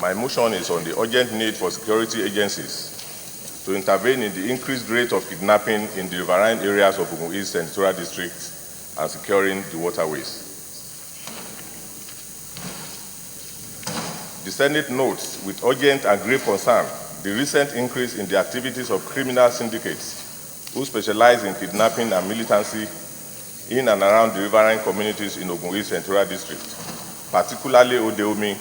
My motion is on the urgent need for security agencies to intervene in the increased rate of kidnapping in the riverine areas of Ogun East Senatorial District and securing the waterways. The Senate notes with urgent and grave concern the recent increase in the activities of criminal syndicates who specialize in kidnapping and militancy in and around the riverine communities in Ogun East Senatorial District, particularly Odeomi,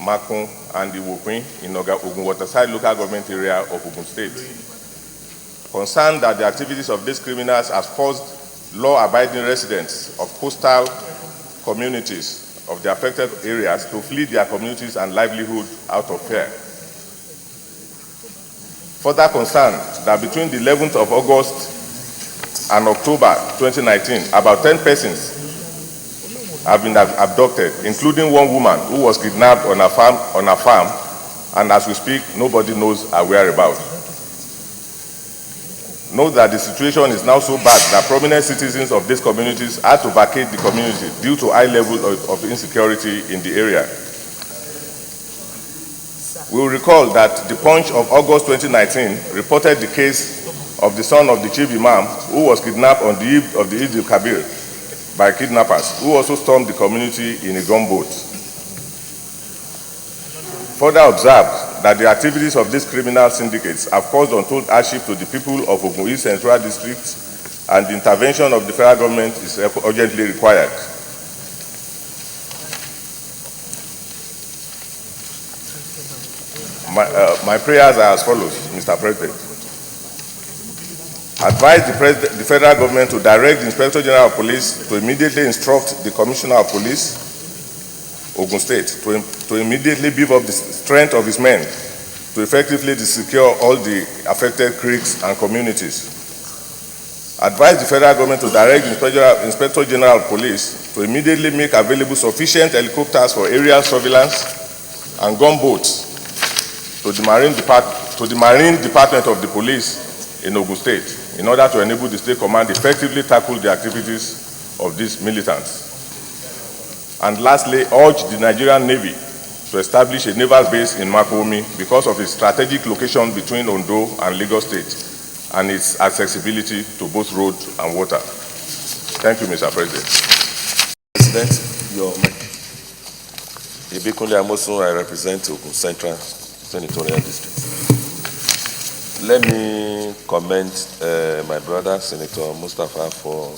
Makun, and the Wopin in Ogun Waterside local government area of Ogun State. Concerned that the activities of these criminals has forced law-abiding residents of coastal communities of the affected areas to flee their communities and livelihood out of fear. Further concerned that between the 11th of August and October 2019, about 10 persons have been abducted, including one woman who was kidnapped on a farm, and as we speak, nobody knows her whereabouts. Note that the situation is now so bad that prominent citizens of these communities had to vacate the community due to high level of insecurity in the area. We will recall that the Punch of August 2019 reported the case of the son of the chief imam who was kidnapped on the eve of the Eid al-Kabir by kidnappers who also stormed the community in a gunboat. Further observed that the activities of these criminal syndicates have caused untold hardship to the people of Ogun East Central District, and the intervention of the federal government is urgently required. My prayers are as follows, Mr. President. Advise the federal government to direct the Inspector General of Police to immediately instruct the Commissioner of Police, Ogun State, to immediately beef up the strength of his men to effectively secure all the affected creeks and communities. Advise the federal government to direct the Inspector General of Police to immediately make available sufficient helicopters for aerial surveillance and gunboats to the Marine Department of the Police in Ogun State in order to enable the State Command effectively tackle the activities of these militants. And lastly, urge the Nigerian Navy to establish a naval base in Makurdi because of its strategic location between Ondo and Lagos State and its accessibility to both road and water. Thank you, Mr. President. President, your mic. Ibikunle Amosun, I represent Ogun Central Senatorial District. Let me commend my brother, Senator Mustafa, for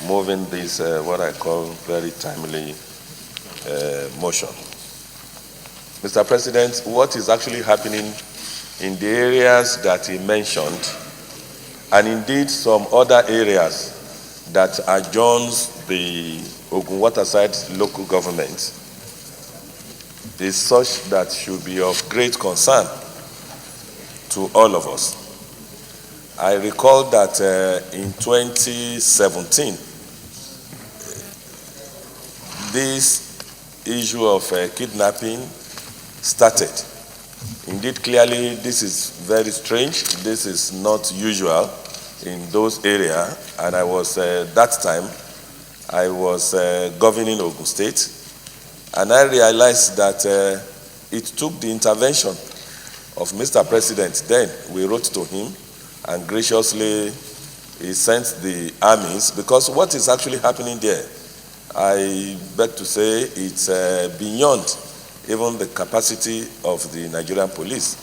moving this, what I call very timely motion. Mr. President, what is actually happening in the areas that he mentioned, and indeed some other areas that adjoins the Ogun Waterside local government, is such that should be of great concern to all of us. I recall that in 2017, this issue of kidnapping started. Indeed, clearly, this is very strange. This is not usual in those areas. And I was, that time, I was governing Ogun State. And I realized that it took the intervention of Mr. President. Then we wrote to him, and graciously he sent the armies, because what is actually happening there, I beg to say, it's beyond even the capacity of the Nigerian police.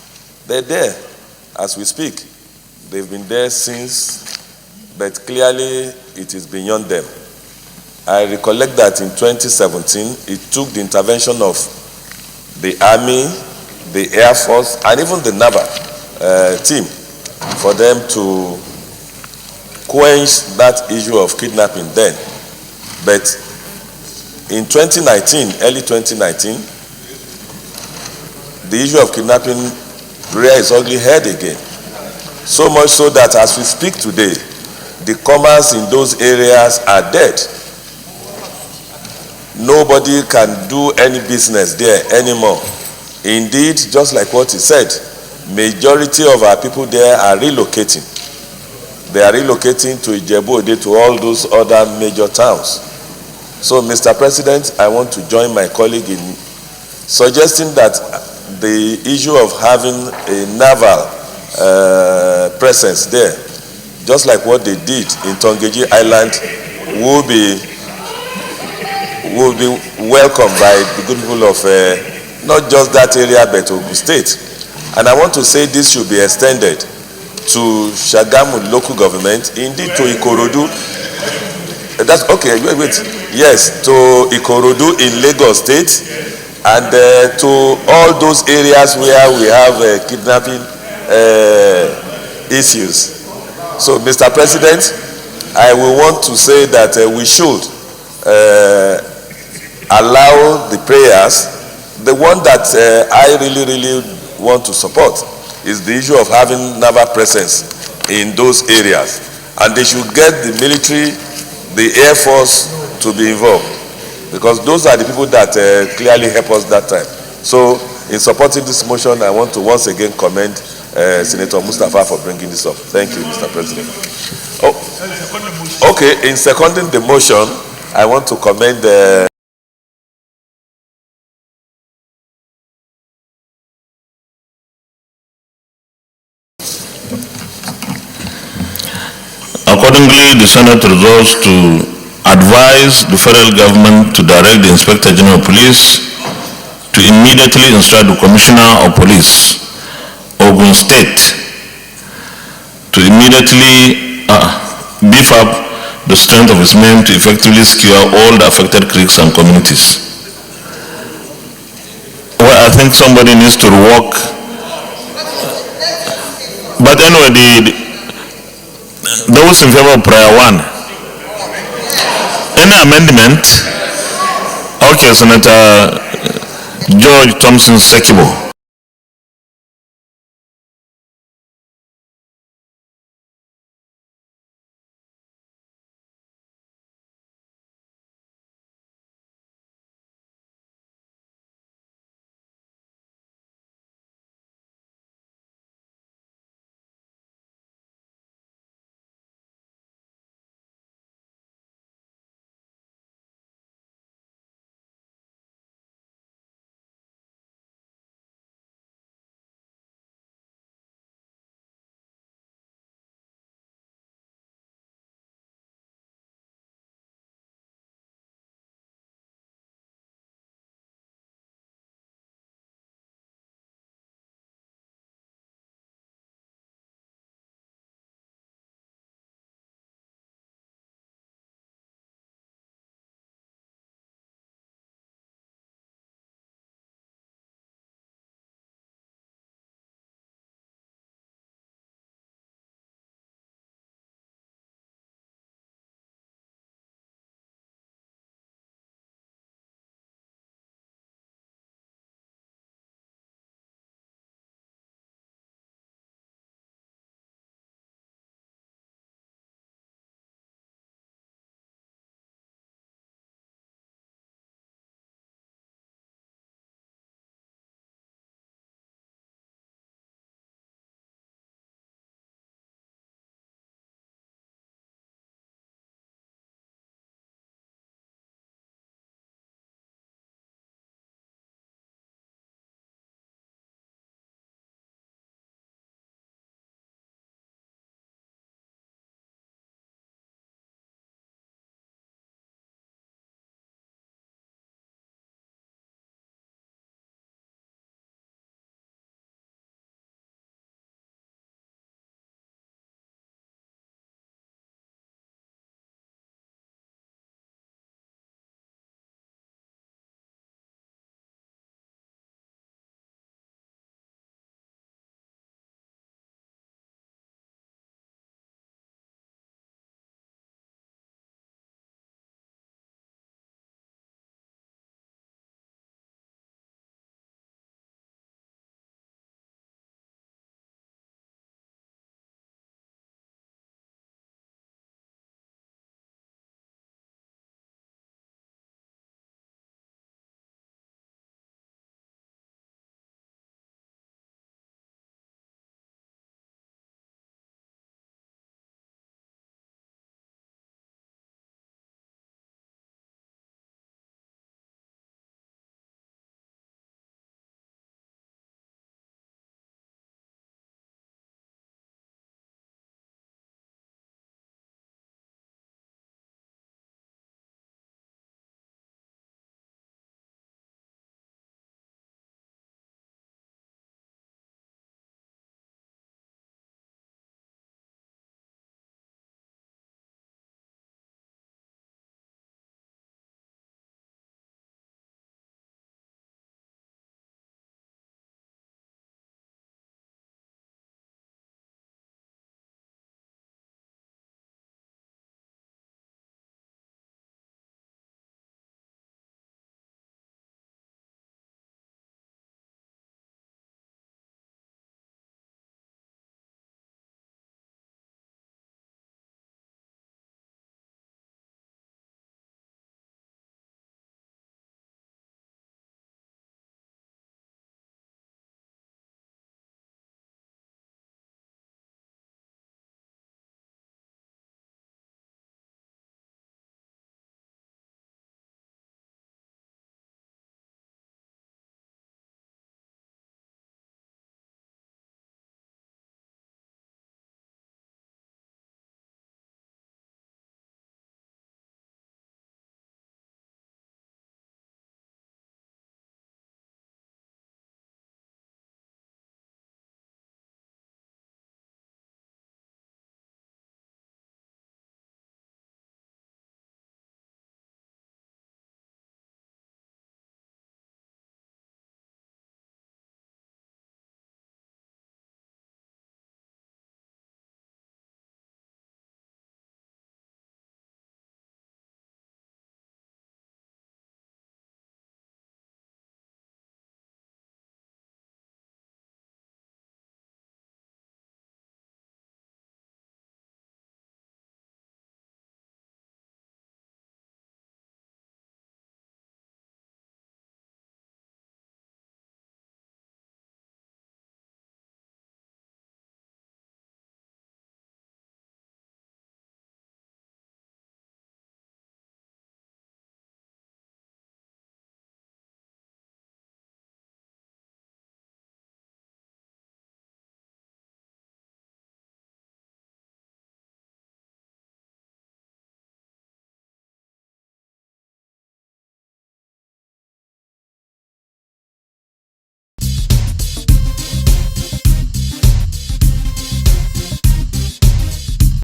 They're there as we speak. They've been there since, but clearly it is beyond them. I recollect that in 2017, it took the intervention of the Army, the Air Force, and even the Naval team for them to quench that issue of kidnapping then. But in 2019, early 2019, the issue of kidnapping reared its ugly head again. So much so that as we speak today, the commerce in those areas are dead. Nobody can do any business there anymore. Indeed, just like what he said, majority of our people there are relocating. They are relocating to Ijebu-Ode, to all those other major towns. So, Mr. President, I want to join my colleague in suggesting that the issue of having a naval presence there, just like what they did in Tongeji Island, will be welcomed by the good people of not just that area but Ogun State. And I want to say this should be extended to Shagamu local government, indeed to Ikorodu. That's okay, wait. Yes, to Ikorodu in Lagos State, and to all those areas where we have kidnapping issues. So, Mr. President, I will want to say that we should allow the prayers. The one that I really want to support is the issue of having naval presence in those areas, and they should get the military, the Air Force to be involved, because those are the people that clearly help us that time. So in supporting this motion, I want to once again commend Senator Mustafa for bringing this up. Thank you, Mr. President. Okay, in seconding the motion, I want to commend Accordingly, the Senate resolves to advise the federal government to direct the Inspector General of Police to immediately instruct the Commissioner of Police, Ogun State, to immediately beef up the strength of his men to effectively secure all the affected creeks and communities. Well, I think somebody needs to work. But anyway, those in favor of prayer 1. Any amendment? Okay, Senator George Thompson Sekibo.